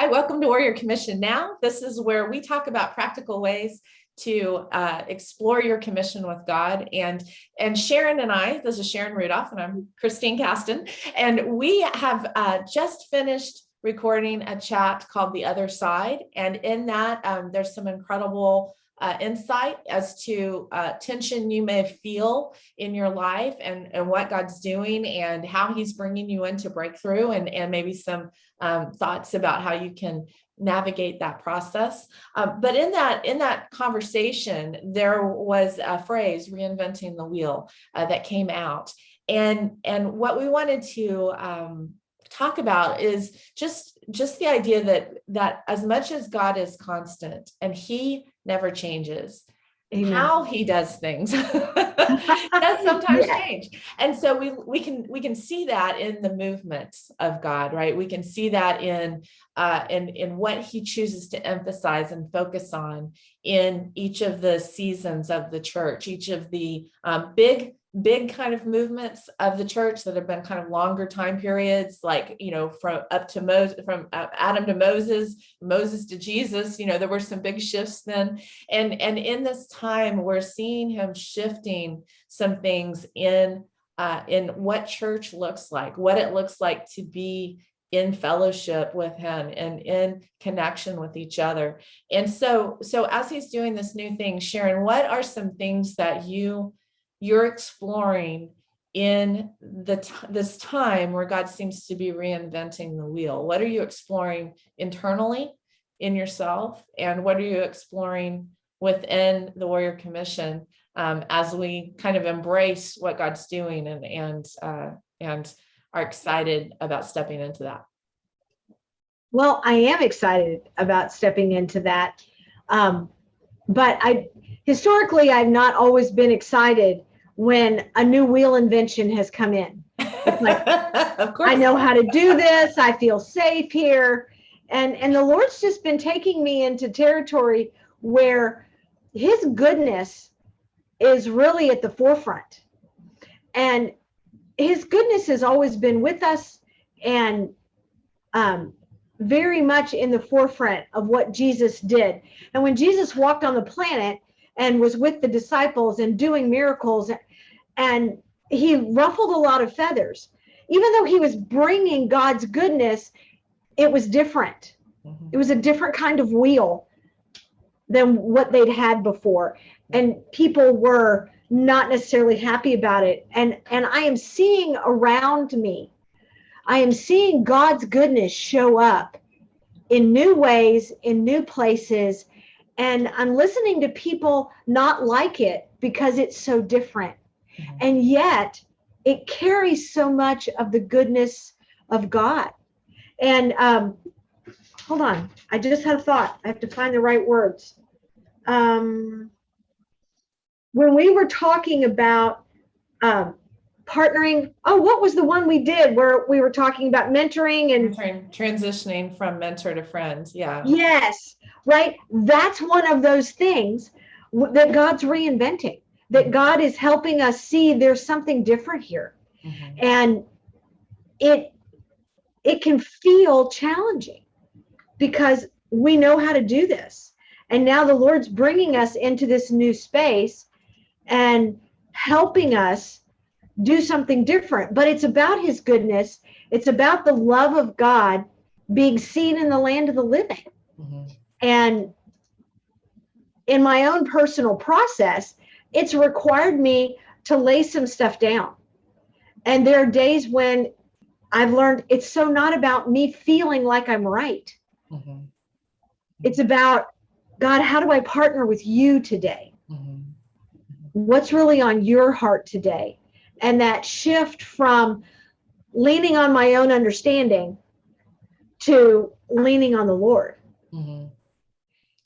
Hi, welcome to Warrior Commission Now. This is where we talk about practical ways to explore your commission with God. And Sharon and I, this is Sharon Rudolph, and I'm Christine Caston, and we have just finished recording a chat called The Other Side. And in that, there's some incredible insight as to tension you may feel in your life and what God's doing and how he's bringing you into breakthrough and maybe some thoughts about how you can navigate that process. But in that conversation, there was a phrase, reinventing the wheel, that came out. And what we wanted to talk about is just the idea that as much as God is constant and he never changes, Amen. How he does things does sometimes change. And so we can see that in the movements of God, right? We can see that in what he chooses to emphasize and focus on in each of the seasons of the church, each of the big kind of movements of the church that have been kind of longer time periods, like, from Adam to Moses to Jesus, there were some big shifts then. And in this time, we're seeing him shifting some things in what church looks like, what it looks like to be in fellowship with him and in connection with each other. And so as he's doing this new thing, Sharon, what are some things that you're exploring in this time where God seems to be reinventing the wheel? What are you exploring internally in yourself? And what are you exploring within the Warrior Commission as we kind of embrace what God's doing and are excited about stepping into that? Well, I am excited about stepping into that. But historically, I've not always been excited when a new wheel invention has come in. It's like, of course. I know how to do this. I feel safe here. And the Lord's just been taking me into territory where his goodness is really at the forefront. And his goodness has always been with us and very much in the forefront of what Jesus did. And when Jesus walked on the planet and was with the disciples and doing miracles, and he ruffled a lot of feathers, even though he was bringing God's goodness, it was different. Mm-hmm. It was a different kind of wheel than what they'd had before. And people were not necessarily happy about it. And I am seeing around me, I am seeing God's goodness show up in new ways, in new places. And I'm listening to people not like it because it's so different. Mm-hmm. And yet it carries so much of the goodness of God. And hold on, I just had a thought. I have to find the right words. When we were talking about partnering, what was the one we did where we were talking about mentoring and transitioning from mentor to friend? Yeah. Yes, right. That's one of those things that God's reinventing, that God is helping us see there's something different here. Mm-hmm. And it can feel challenging because we know how to do this. And now the Lord's bringing us into this new space and helping us do something different. But it's about his goodness. It's about the love of God being seen in the land of the living. Mm-hmm. And in my own personal process, it's required me to lay some stuff down. And there are days when I've learned it's so not about me feeling like I'm right. Mm-hmm. It's about, God, how do I partner with you today? Mm-hmm. What's really on your heart today? And that shift from leaning on my own understanding to leaning on the Lord. Mm-hmm.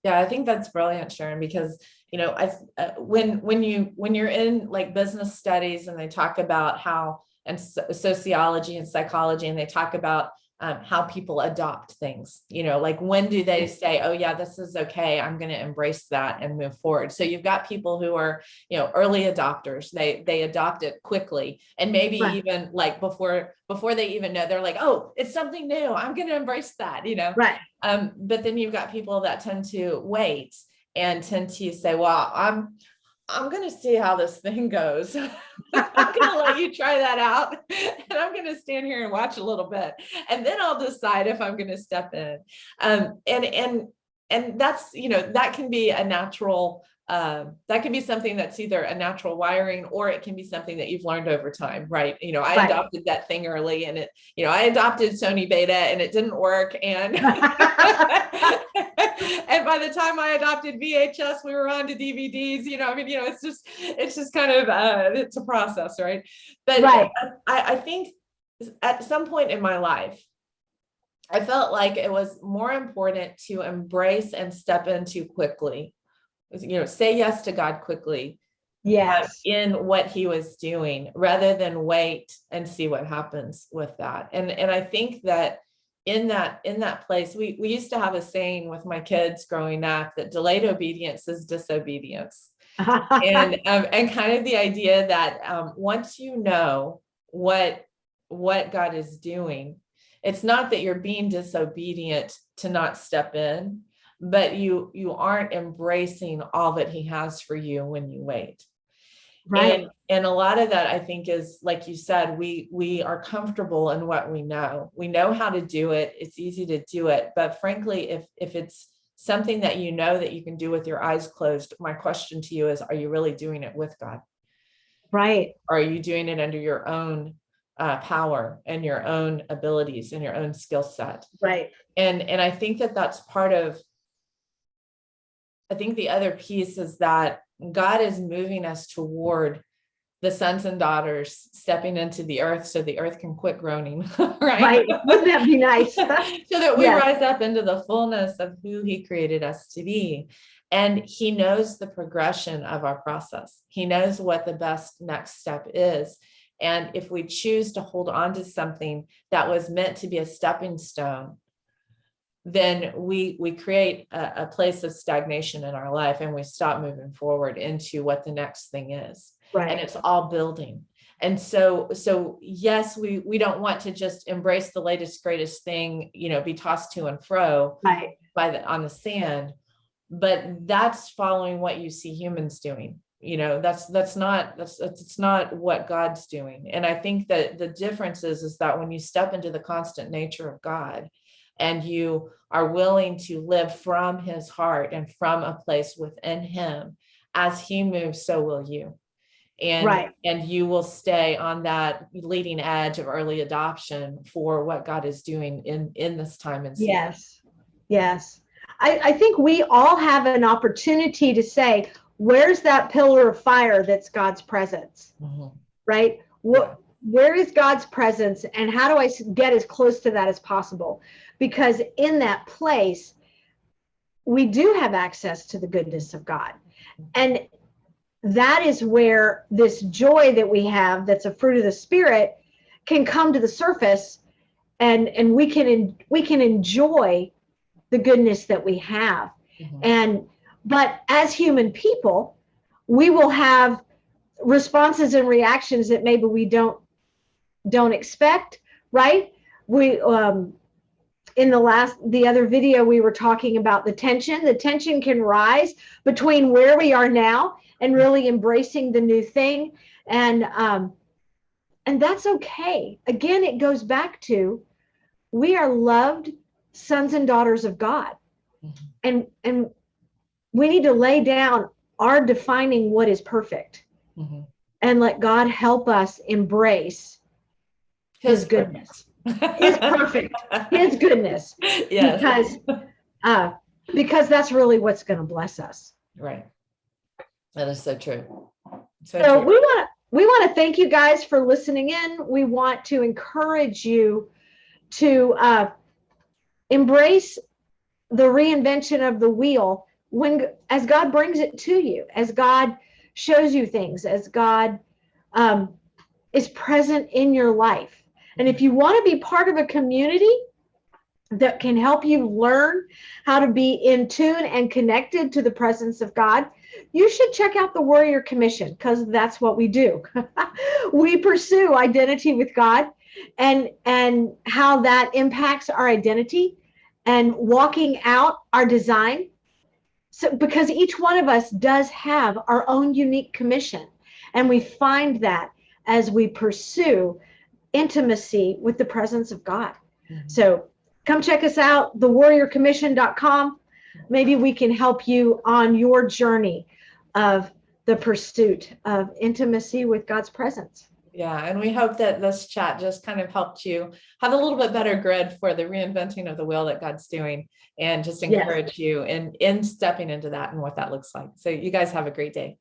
Yeah, I think that's brilliant, Sharon, because when you're in like business studies and they talk about how and sociology and psychology and they talk about how people adopt things, like when do they say, oh yeah, this is okay, I'm going to embrace that and move forward. So you've got people who are, early adopters, they adopt it quickly, and maybe Right. even like before they even know, they're like, oh, it's something new, I'm going to embrace that, Right. but then you've got people that tend to wait and tend to say, well, I'm going to see how this thing goes. I'm going to let you try that out, and I'm going to stand here and watch a little bit, and then I'll decide if I'm going to step in. And that's, that can be a natural, that can be something that's either a natural wiring, or it can be something that you've learned over time, right? I Right. adopted that thing early, and it, I adopted Sony Beta and it didn't work. And, and by the time I adopted VHS, we were on to DVDs, it's just kind of, it's a process, right? But Right. I think at some point in my life, I felt like it was more important to embrace and step into quickly, say yes to God quickly, Yes. in what he was doing, rather than wait and see what happens with that. And I think that in that place, we used to have a saying with my kids growing up that delayed obedience is disobedience. And kind of the idea that once you know what God is doing, it's not that you're being disobedient to not step in, but you aren't embracing all that he has for you when you wait. Right. And a lot of that, I think, is, like you said, we are comfortable in what we know. We know how to do it. It's easy to do it. But frankly, if it's something that that you can do with your eyes closed, my question to you is, are you really doing it with God? Right. Or are you doing it under your own power and your own abilities and your own skill set? Right. And I think that's part of, I think the other piece is that God is moving us toward the sons and daughters stepping into the earth so the earth can quit groaning, right? Right. Wouldn't that be nice? So that we rise up into the fullness of who he created us to be. And he knows the progression of our process. He knows what the best next step is. And if we choose to hold on to something that was meant to be a stepping stone, then we create a place of stagnation in our life, and we stop moving forward into what the next thing is. Right. And it's all building. And so yes, we don't want to just embrace the latest, greatest thing, be tossed to and fro Right. on the sand, but that's following what you see humans doing. That's not what God's doing. And I think that the difference is that when you step into the constant nature of God, and you are willing to live from his heart and from a place within him, as he moves, so will you. And you will stay on that leading edge of early adoption for what God is doing in this time and season. Yes. I think we all have an opportunity to say, where's that pillar of fire that's God's presence? Mm-hmm. Right? Where is God's presence, and how do I get as close to that as possible? Because in that place, we do have access to the goodness of God. And that is where this joy that we have, that's a fruit of the Spirit, can come to the surface, and we can enjoy the goodness that we have. Mm-hmm. But as human people, we will have responses and reactions that maybe we don't expect, right? We in the other video, we were talking about the tension can rise between where we are now and really embracing the new thing. And that's okay. Again, it goes back to, we are loved sons and daughters of God. Mm-hmm. And we need to lay down our defining what is perfect, mm-hmm. and let God help us embrace his goodness. His perfect, his goodness. Yes. Because that's really what's going to bless us. Right. That is so true. So true. We want to thank you guys for listening in. We want to encourage you to embrace the reinvention of the wheel as God brings it to you, as God shows you things, as God is present in your life. And if you want to be part of a community that can help you learn how to be in tune and connected to the presence of God, you should check out the Warrior Commission, because that's what we do. We pursue identity with God and how that impacts our identity and walking out our design. So because each one of us does have our own unique commission, and we find that as we pursue intimacy with the presence of God. So come check us out, thewarriorcommission.com. Maybe we can help you on your journey of the pursuit of intimacy with God's presence. Yeah, and we hope that this chat just kind of helped you have a little bit better grid for the reinventing of the wheel that God's doing, and just encourage you in stepping into that and what that looks like. So you guys have a great day.